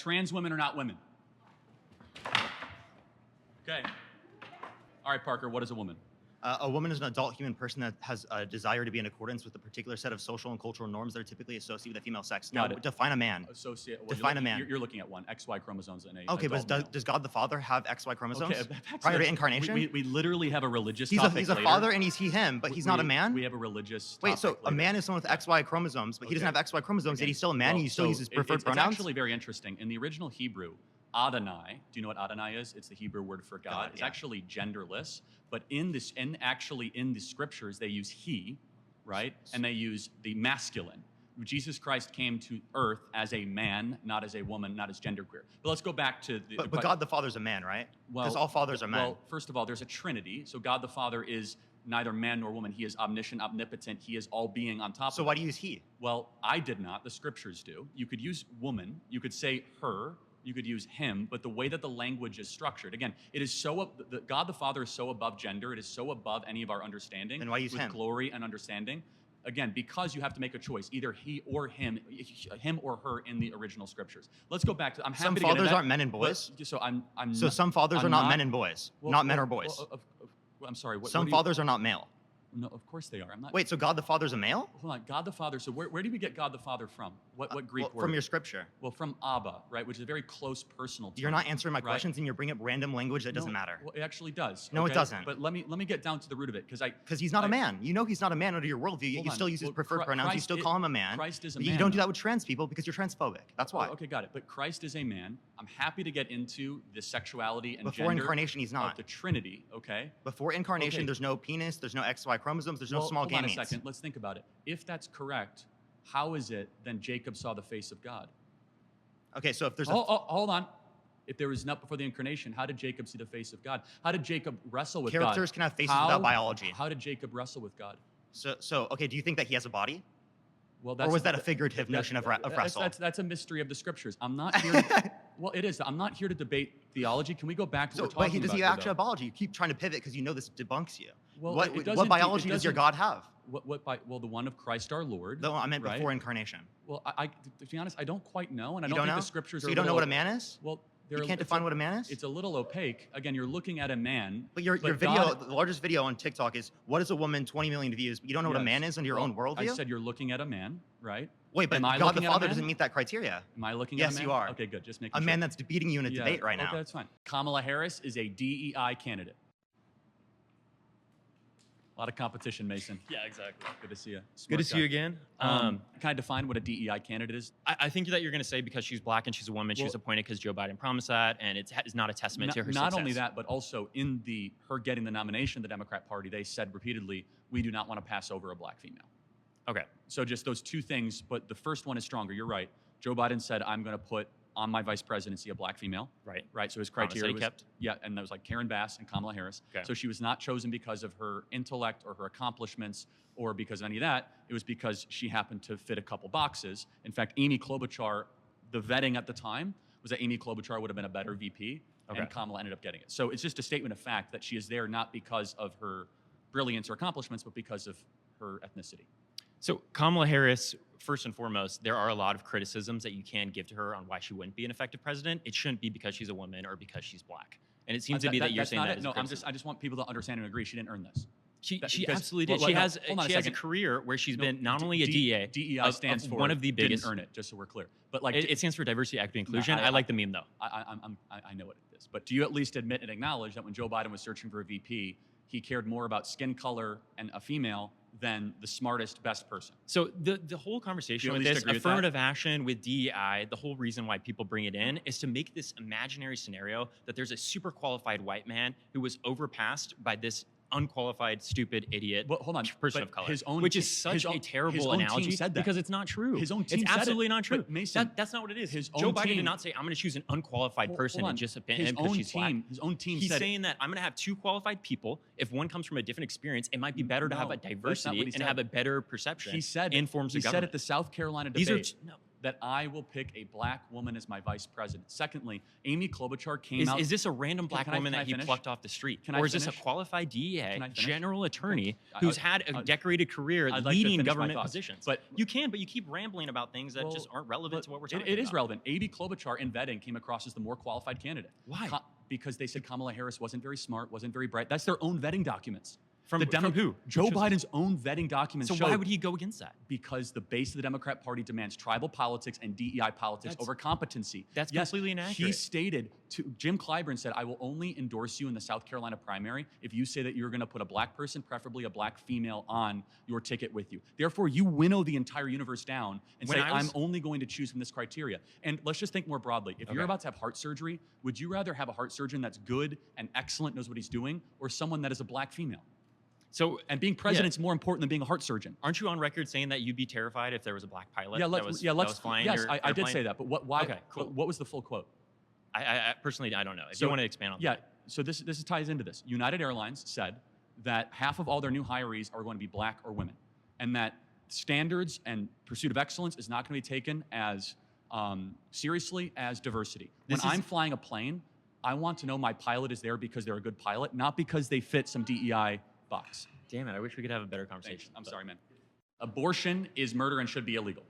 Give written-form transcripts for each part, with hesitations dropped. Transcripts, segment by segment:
trans women are not women. Okay. All right, Parker, what is a woman? A woman is an adult human person that has a desire to be in accordance with a particular set of social and cultural norms that are typically associated with the female sex. Now, define a man. Define a man. You're looking at one, XY chromosomes in a Okay, but does God the Father have XY chromosomes prior to incarnation? We literally have a religious he's topic He's a father and he's he/him, but he's not a man? We have a religious Wait, so a man is someone with XY chromosomes, but he doesn't have XY chromosomes, yet he's still a man and he still uses preferred pronouns? It's actually very interesting. In the original Hebrew, Adonai, do you know what Adonai is? It's the Hebrew word for God. It's actually genderless, but in the scriptures, they use he, right? And they use the masculine. Jesus Christ came to earth as a man, not as a woman, not as genderqueer. But let's go back to the... But God the Father's a man, right? Because all fathers are men. Well, first of all, there's a trinity. So God the Father is neither man nor woman. He is omniscient, omnipotent. He is all being on top of it. So why do you use he? Well, I did not. The scriptures do. You could use woman. You could say her. You could use him, but the way that the language is structured, again, it is so, God the Father is so above gender, it is so above any of our understanding. Then why use with him? Glory and understanding. Again, because you have to make a choice, either he or him or her in the original scriptures. Let's go back to, I'm happy some to get into fathers that, aren't men and boys? So some fathers are not men and boys, not men or boys. I'm sorry. Some fathers are not male. No, of course they are. I'm not. Wait, so God the Father's a male? Hold on, God the Father. So where do we get God the Father from? What Greek word? From your scripture. Well, from Abba, right, which is a very close personal term. You're not answering my questions, and you're bringing up random language that doesn't matter. Well, it actually does. No, it doesn't. But let me get down to the root of it, because he's not a man. You know he's not a man under your worldview. You still use his preferred pronouns. You still call him a man. Christ is a man. You don't do that with trans people because you're transphobic. That's why. Okay, got it. But Christ is a man. I'm happy to get into the sexuality and Before gender incarnation, he's not. of the Trinity. Okay. Before incarnation, there's no penis. There's no XY chromosomes. There's no small gametes. Hold on a second. Let's think about it. If that's correct, how is it then Jacob saw the face of God? Okay, so if there's hold on. If there was not before the incarnation, how did Jacob see the face of God? How did Jacob wrestle with God? Characters can have faces without biology. How did Jacob wrestle with God? So okay, do you think that he has a body? Well, or was that a figurative notion of wrestle? That's a mystery of the scriptures. I'm not here. Well, it is. I'm not here to debate theology. Can we go back to what we're talking about? But does he actually have biology? You keep trying to pivot because you know this debunks you. Well, what biology does your God have? Well, the one of Christ our Lord. No, I meant before incarnation. Well, to be honest, I don't quite know, and I don't think know? the scriptures are. So you don't know what a man is? Well, you can't define what a man is? It's a little opaque. Again, you're looking at a man. But your video, the largest video on TikTok is, what is a woman, 20 million views, but you don't know what a man is under your own worldview? I said you're looking at a man, right? Wait, but God the Father doesn't meet that criteria. Am I looking at a man? Yes, you are. Okay, good. Just making sure. A man that's beating you in a debate right now. Okay, that's fine. Kamala Harris is a DEI candidate. A lot of competition, Mason. Yeah, exactly. Good to see you. Good to see you again. Can I define what a DEI candidate is? I think that you're going to say because she's black and she's a woman, she was appointed because Joe Biden promised that, and it's not a testament to her success. Not only that, but also in her getting the nomination of the Democrat Party, they said repeatedly, we do not want to pass over a black female. Okay. So just those two things, but the first one is stronger. You're right. Joe Biden said, I'm going to put on my vice presidency a black female. Right. So his criteria was, kept. Yeah, and that was like Karen Bass and Kamala Harris. Okay. So she was not chosen because of her intellect or her accomplishments or because of any of that. It was because she happened to fit a couple boxes. In fact, Amy Klobuchar, the vetting at the time was that Amy Klobuchar would have been a better VP, and Kamala ended up getting it. So it's just a statement of fact that she is there not because of her brilliance or accomplishments, but because of her ethnicity. So Kamala Harris, first and foremost, there are a lot of criticisms that you can give to her on why she wouldn't be an effective president. It shouldn't be because she's a woman or because she's black. And it seems to be that you're saying that. No, I just want people to understand and agree she didn't earn this. She absolutely did. She has a career where she's been not only a DEA. DEI stands for one of the biggest. Didn't earn it, just so we're clear. But like it stands for diversity, equity, inclusion. I like the meme though. I know what it is. But do you at least admit and acknowledge that when Joe Biden was searching for a VP, he cared more about skin color and a female than the smartest, best person? So the whole conversation with this affirmative action with DEI, the whole reason why people bring it in is to make this imaginary scenario that there's a super qualified white man who was overpassed by this unqualified, stupid, idiot person of color, which is such a terrible analogy because it's not true. His own team it's absolutely not true. Mason, that's not what it is. Joe Biden did not say, I'm going to choose an unqualified person and just append him because she's black. His own team He's saying that I'm going to have two qualified people. If one comes from a different experience, it might be better to have a diversity and have a better perception in forms of government. He said at the South Carolina debate. that I will pick a black woman as my vice president. Secondly, Amy Klobuchar came out. Is this a random black woman that he plucked off the street? Or is this a qualified DEA general attorney who's had a decorated career leading government positions? But you keep rambling about things that just aren't relevant to what we're talking about. It is relevant. Amy Klobuchar in vetting came across as the more qualified candidate. Why? Because they said Kamala Harris wasn't very smart, wasn't very bright. That's their own vetting documents. From who? Joe Biden's own vetting documents So why would he go against that? Because the base of the Democrat Party demands tribal politics and DEI politics over competency. That's completely inaccurate. He stated Jim Clyburn said, I will only endorse you in the South Carolina primary if you say that you're going to put a black person, preferably a black female, on your ticket with you. Therefore, you winnow the entire universe down and say, I'm only going to choose from this criteria. And let's just think more broadly. If you're about to have heart surgery, would you rather have a heart surgeon that's good and excellent, knows what he's doing, or someone that is a black female? So, and being president's more important than being a heart surgeon. Aren't you on record saying that you'd be terrified if there was a black pilot that was flying? Yes, I did say that, but why? Okay, cool. What was the full quote? I personally, I don't know. If you want to expand on that. Yeah, so this ties into this. United Airlines said that half of all their new hirees are going to be black or women, and that standards and pursuit of excellence is not going to be taken as seriously as diversity. When I'm flying a plane, I want to know my pilot is there because they're a good pilot, not because they fit some DEI box. Damn it, I wish we could have a better conversation. I'm sorry, man. Abortion is murder and should be illegal.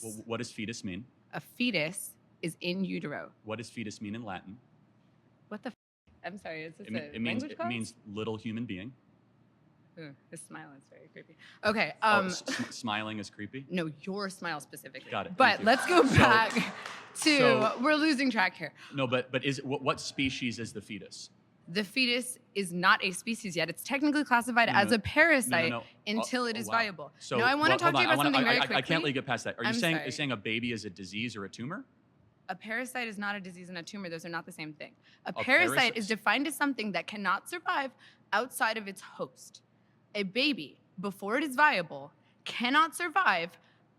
Well, what does fetus mean? A fetus is in utero. What does fetus mean in Latin? What the I'm sorry, is this it means little human being. Ooh, his smile is very creepy. Okay. Smiling is creepy? No, your smile specifically. Got it. But let's go back to, we're losing track here. No, but is what species is the fetus? The fetus is not a species yet. It's technically classified as a parasite until it is viable. So, I want to talk to you about something very quickly. I can't let you get past that. Are you saying a baby is a disease or a tumor? A parasite is not a disease and a tumor. Those are not the same thing. A parasite is defined as something that cannot survive outside of its host. A baby, before it is viable, cannot survive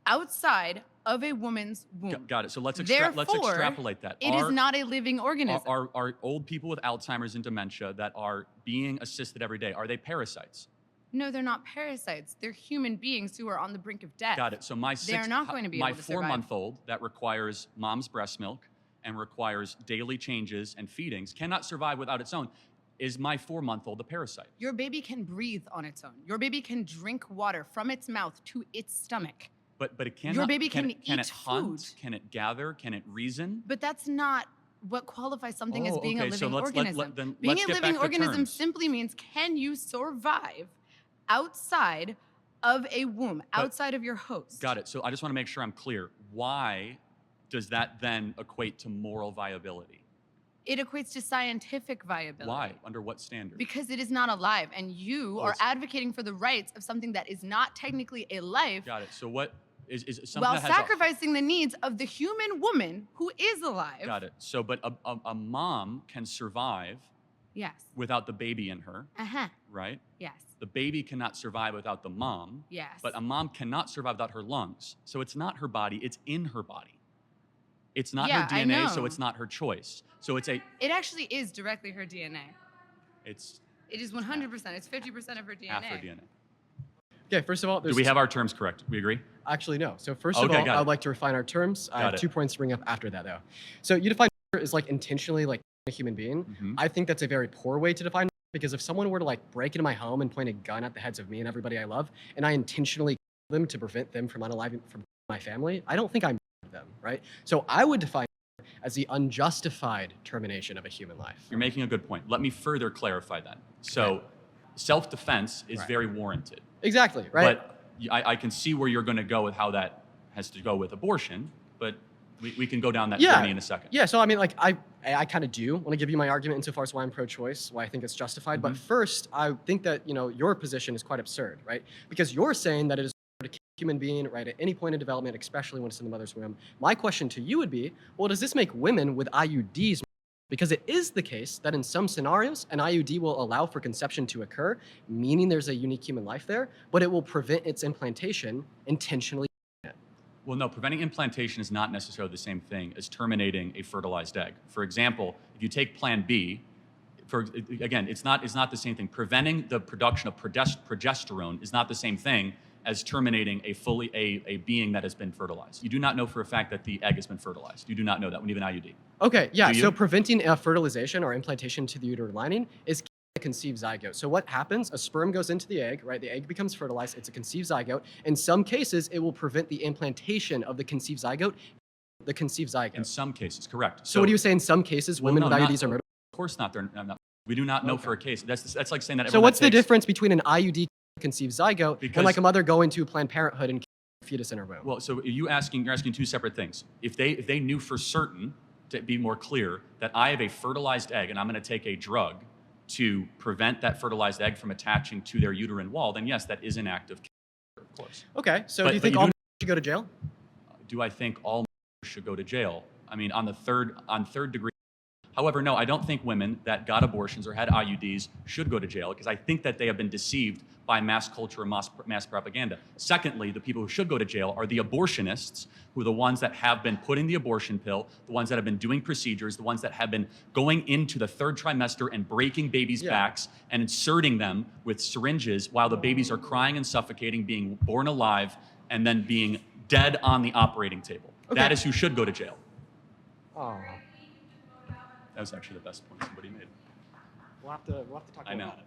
outside of a woman's womb. Got it. So let's extrapolate that. It is not a living organism. Are old people with Alzheimer's and dementia that are being assisted every day, are they parasites? No, they're not parasites. They're human beings who are on the brink of death. Got it. So they're not going to be able to survive. My 4-month-old that requires mom's breast milk and requires daily changes and feedings cannot survive without its own. Is my 4-month-old a parasite? Your baby can breathe on its own. Your baby can drink water from its mouth to its stomach. But it cannot. Your baby can it eat hunt? food. Can it gather? Can it reason? But that's not what qualifies something as being a living organism. Being a living organism simply means, can you survive outside of a womb, outside of your host? Got it. So I just want to make sure I'm clear. Why does that then equate to moral viability? It equates to scientific viability. Why? Under what standard? Because it is not alive, and you are advocating for the rights of something that is not technically a life. Got it. So what is something while that has sacrificing the needs of the human woman who is alive. Got it. So, but a mom can survive. Yes. Without the baby in her. Right? Yes. The baby cannot survive without the mom. Yes. But a mom cannot survive without her lungs. So it's not her body, it's in her body. It's not her DNA, so it's not her choice. So it's It actually is directly her DNA. It is 100%. It's 50% of her DNA. Half her DNA. Okay, first of all, do we have our terms correct? We agree? Actually, no. So first of all, I would like to refine our terms. I have 2 points to bring up after that, though. So you define as like intentionally like a human being. I think that's a very poor way to define, because if someone were to like break into my home and point a gun at the heads of me and everybody I love, and I intentionally kill them to prevent them from unaliving from my family, I don't think I'm them, right? So I would define as the unjustified termination of a human life. You're making a good point. Let me further clarify that. So self-defense is very warranted. Exactly, right? But I can see where you're going to go with how that has to go with abortion, but we can go down that journey in a second. Yeah, so I mean, like, I kind of do want to give you my argument insofar as why I'm pro-choice, why I think it's justified. But first, I think that, your position is quite absurd, right? Because you're saying that it is a human being, right, at any point in development, especially when it's in the mother's womb. My question to you would be, well, does this make women with IUDs? Because it is the case that in some scenarios, an IUD will allow for conception to occur, meaning there's a unique human life there, but it will prevent its implantation intentionally. Well, no, preventing implantation is not necessarily the same thing as terminating a fertilized egg. For example, if you take Plan B, again, it's not the same thing. Preventing the production of progesterone is not the same thing as terminating a being that has been fertilized. You do not know for a fact that the egg has been fertilized. You do not know that when you have an IUD. Okay, yeah. Do you? So preventing fertilization or implantation to the uterine lining is a conceived zygote. So what happens? A sperm goes into the egg, right? The egg becomes fertilized. It's a conceived zygote. In some cases, it will prevent the implantation of the conceived zygote. The conceived zygote. In some cases, correct. So what do you say? In some cases, women with IUDs are murdered. Of course not. We do not know for a case. That's like saying that. So what's the difference between an IUD conceived zygote and like a mother going to Planned Parenthood and a fetus in her womb? Well, so you're asking two separate things. If they knew for certain, to be more clear, that I have a fertilized egg and I'm going to take a drug to prevent that fertilized egg from attaching to their uterine wall, then yes, that is an act of cancer, of course. Okay, so do you think all men should go to jail? Do I think all men should go to jail? I mean, on third degree. However, no, I don't think women that got abortions or had IUDs should go to jail because I think that they have been deceived by mass culture and mass propaganda. Secondly, the people who should go to jail are the abortionists, who are the ones that have been putting the abortion pill, the ones that have been doing procedures, the ones that have been going into the third trimester and breaking babies' backs and inserting them with syringes while the babies are crying and suffocating, being born alive, and then being dead on the operating table. Okay. That is who should go to jail. Oh. That was actually the best point somebody made. We'll have to talk about I know. that.